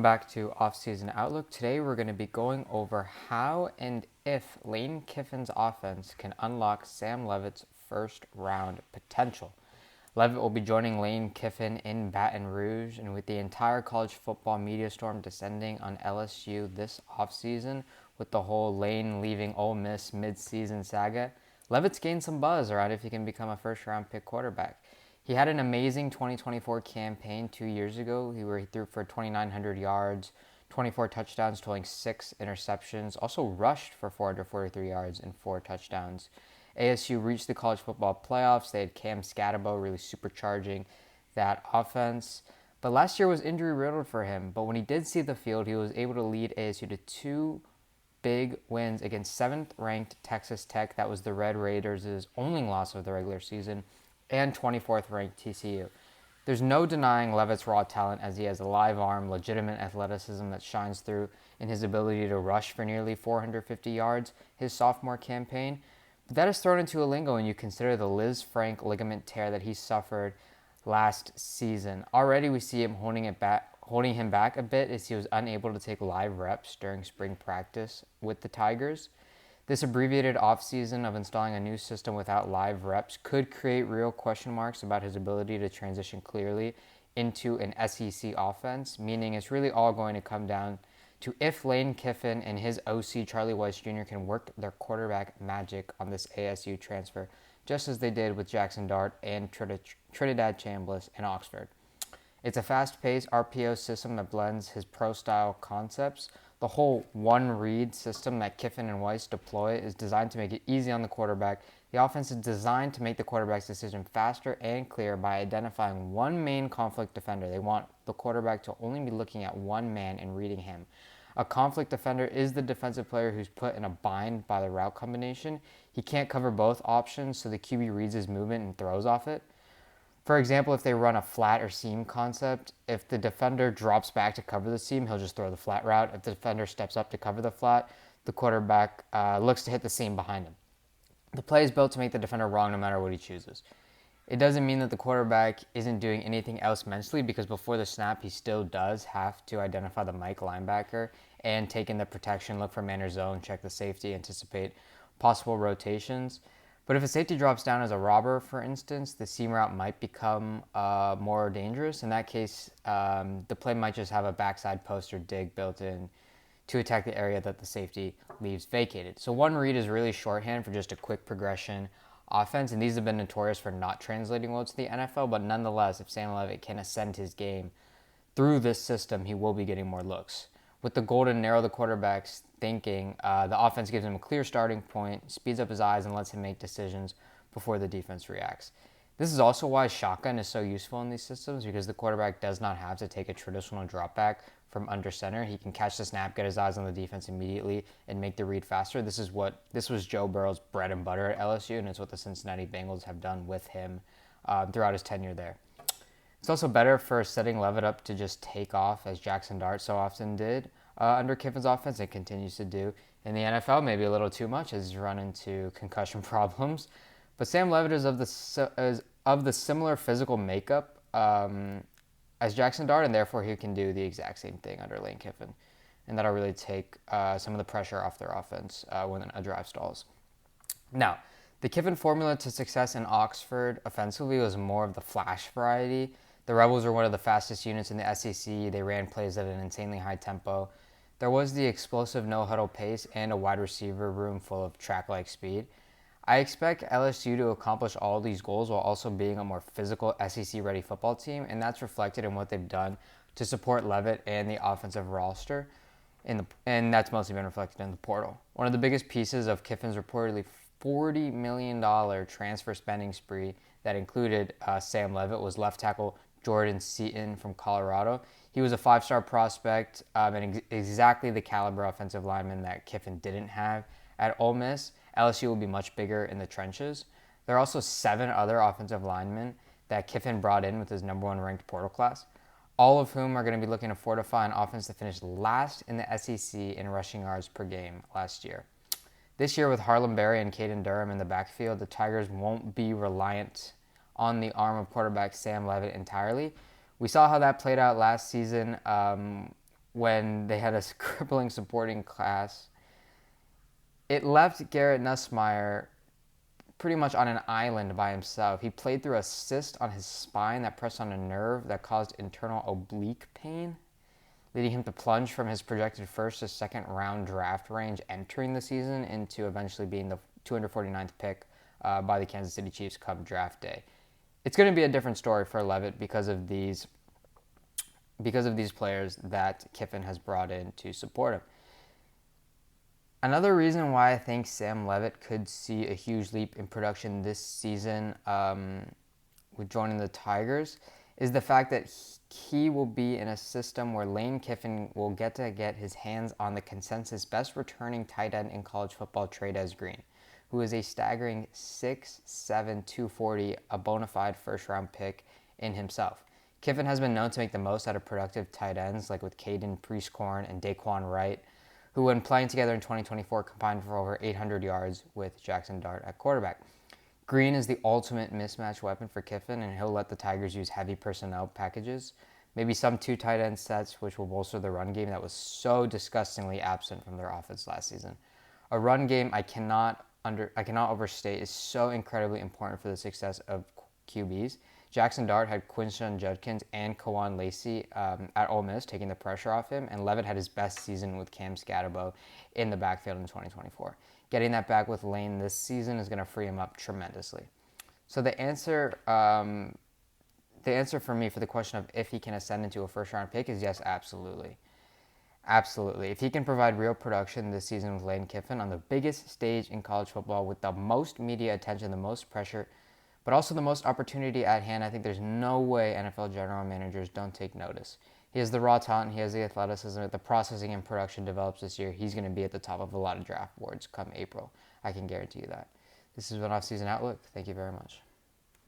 Back to Offseason Outlook. Today we're going to be going over how and if Lane Kiffin's offense can unlock Sam Leavitt's first round potential. Leavitt will be joining Lane Kiffin in Baton Rouge, and with the entire college football media storm descending on LSU this offseason with the whole Lane leaving Ole Miss mid-season saga, Leavitt's gained some buzz around if he can become a first-round pick quarterback. He had an amazing 2024 campaign 2 years ago where he threw for 2,900 yards, 24 touchdowns, totaling 6 interceptions, also rushed for 443 yards and 4 touchdowns. ASU reached the college football playoffs. They had Cam Scatabo really supercharging that offense. But last year was injury-riddled for him. But when he did see the field, he was able to lead ASU to 2 big wins against 7th-ranked Texas Tech. That was the Red Raiders' only loss of the regular season, and 24th ranked TCU. There's no denying Leavitt's raw talent, as he has a live arm, legitimate athleticism that shines through in his ability to rush for nearly 450 yards his sophomore campaign. But that is thrown into a lingo when you consider the Lisfranc ligament tear that he suffered last season. Already we see him holding him back a bit as he was unable to take live reps during spring practice with the Tigers. This abbreviated offseason of installing a new system without live reps could create real question marks about his ability to transition clearly into an SEC offense, meaning it's really all going to come down to if Lane Kiffin and his OC Charlie Weis Jr. can work their quarterback magic on this ASU transfer, just as they did with Jaxson Dart and Trey'Dez Green in Oxford. It's a fast-paced RPO system that blends his pro-style concepts. The whole one-read system that Kiffin and Weis deploy is designed to make it easy on the quarterback. The offense is designed to make the quarterback's decision faster and clearer by identifying one main conflict defender. They want the quarterback to only be looking at one man and reading him. A conflict defender is the defensive player who's put in a bind by the route combination. He can't cover both options, so the QB reads his movement and throws off it. For example, if they run a flat or seam concept, if the defender drops back to cover the seam, he'll just throw the flat route. If the defender steps up to cover the flat, the quarterback looks to hit the seam behind him. The play is built to make the defender wrong no matter what he chooses. It doesn't mean that the quarterback isn't doing anything else mentally, because before the snap, he still does have to identify the Mike linebacker and take in the protection, look for man or zone, check the safety, anticipate possible rotations. But if a safety drops down as a robber, for instance, the seam route might become more dangerous. In that case, the play might just have a backside post or dig built in to attack the area that the safety leaves vacated. So one read is really shorthand for just a quick progression offense, and these have been notorious for not translating well to the NFL, but nonetheless, if Sam Leavitt can ascend his game through this system, he will be getting more looks. With the goal to narrow the quarterback's thinking, the offense gives him a clear starting point, speeds up his eyes, and lets him make decisions before the defense reacts. This is also why shotgun is so useful in these systems, because the quarterback does not have to take a traditional drop back from under center. He can catch the snap, get his eyes on the defense immediately, and make the read faster. This was Joe Burrow's bread and butter at LSU, and it's what the Cincinnati Bengals have done with him throughout his tenure there. It's also better for setting Leavitt up to just take off, as Jaxson Dart so often did under Kiffin's offense and continues to do in the NFL, maybe a little too much as he's run into concussion problems. But Sam Leavitt is of the similar physical makeup as Jaxson Dart, and therefore he can do the exact same thing under Lane Kiffin. And that'll really take some of the pressure off their offense when a drive stalls. Now, the Kiffin formula to success in Oxford offensively was more of the flash variety. The Rebels were one of the fastest units in the SEC. They ran plays at an insanely high tempo. There was the explosive no-huddle pace and a wide receiver room full of track-like speed. I expect LSU to accomplish all these goals while also being a more physical SEC-ready football team, and that's reflected in what they've done to support Leavitt and the offensive roster, and that's mostly been reflected in the portal. One of the biggest pieces of Kiffin's reportedly $40 million transfer spending spree that included Sam Leavitt was left tackle Jordan Seaton from Colorado. He was a 5-star prospect and exactly the caliber offensive lineman that Kiffin didn't have at Ole Miss. LSU will be much bigger in the trenches. There are also 7 other offensive linemen that Kiffin brought in with his number 1 ranked portal class, all of whom are going to be looking to fortify an offense that finished last in the SEC in rushing yards per game last year. This year, with Harlem Berry and Caden Durham in the backfield, the Tigers won't be reliant on the arm of quarterback Sam Leavitt entirely. We saw how that played out last season when they had a crippling supporting class. It left Garrett Nussmeier pretty much on an island by himself. He played through a cyst on his spine that pressed on a nerve that caused internal oblique pain, leading him to plunge from his projected first to second round draft range entering the season into eventually being the 249th pick by the Kansas City Chiefs come draft day. It's going to be a different story for Leavitt because of these players that Kiffin has brought in to support him. Another reason why I think Sam Leavitt could see a huge leap in production this season with joining the Tigers is the fact that he will be in a system where Lane Kiffin will get his hands on the consensus best returning tight end in college football, Trey'Dez Green, who is a staggering 6'7", 240, a bona fide first-round pick in himself. Kiffin has been known to make the most out of productive tight ends, like with Caden Prieskorn and Daquan Wright, who when playing together in 2024 combined for over 800 yards with Jaxson Dart at quarterback. Green is the ultimate mismatch weapon for Kiffin, and he'll let the Tigers use heavy personnel packages, maybe some 2 tight end sets, which will bolster the run game that was so disgustingly absent from their offense last season. A run game I cannot overstate is so incredibly important for the success of QBs. Jaxson Dart had Quinshon Judkins and Kawan Lacey at Ole Miss taking the pressure off him, and Leavitt had his best season with Cam Scatterbo in the backfield in 2024. Getting that back with Lane this season is going to free him up tremendously. So the answer for me for the question of if he can ascend into a first-round pick is yes, absolutely. Absolutely. If he can provide real production this season with Lane Kiffin on the biggest stage in college football with the most media attention, the most pressure, but also the most opportunity at hand, I think there's no way NFL general managers don't take notice. He has the raw talent, he has the athleticism. If the processing and production develops this year, he's going to be at the top of a lot of draft boards come April. I can guarantee you that. This has been Off-Season Outlook. Thank you very much.